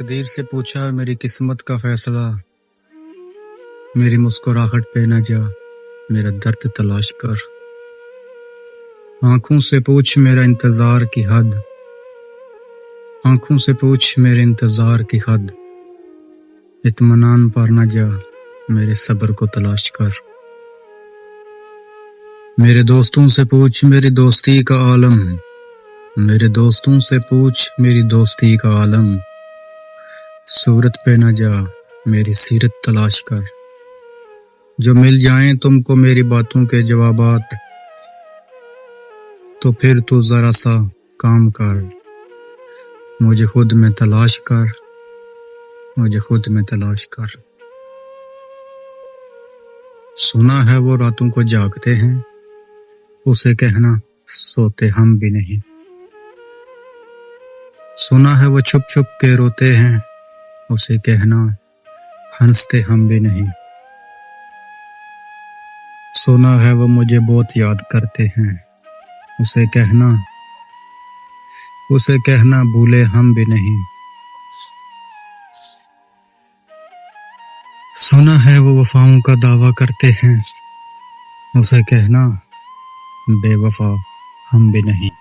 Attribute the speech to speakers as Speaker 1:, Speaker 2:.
Speaker 1: تقدیر سے پوچھا میری قسمت کا فیصلہ، میری مسکراہٹ پہ نہ جا میرا درد تلاش کر، آنکھوں سے پوچھ میرا انتظار کی حد، آنکھوں سے پوچھ میرے انتظار کی حد، اطمینان پر نہ جا میرے صبر کو تلاش کر، میرے دوستوں سے پوچھ میری دوستی کا عالم، میرے دوستوں سے پوچھ میری دوستی کا عالم، صورت پہ نہ جا میری سیرت تلاش کر، جو مل جائیں تم کو میری باتوں کے جوابات، تو پھر تو ذرا سا کام کر، مجھے خود میں تلاش کر، مجھے خود میں تلاش کر۔ سنا ہے وہ راتوں کو جاگتے ہیں، اسے کہنا سوتے ہم بھی نہیں، سنا ہے وہ چھپ چھپ کے روتے ہیں، اسے کہنا ہنستے ہم بھی نہیں، سنا ہے وہ مجھے بہت یاد کرتے ہیں، اسے کہنا بھولے ہم بھی نہیں، سنا ہے وہ وفاؤں کا دعویٰ کرتے ہیں، اسے کہنا بے وفا ہم بھی نہیں۔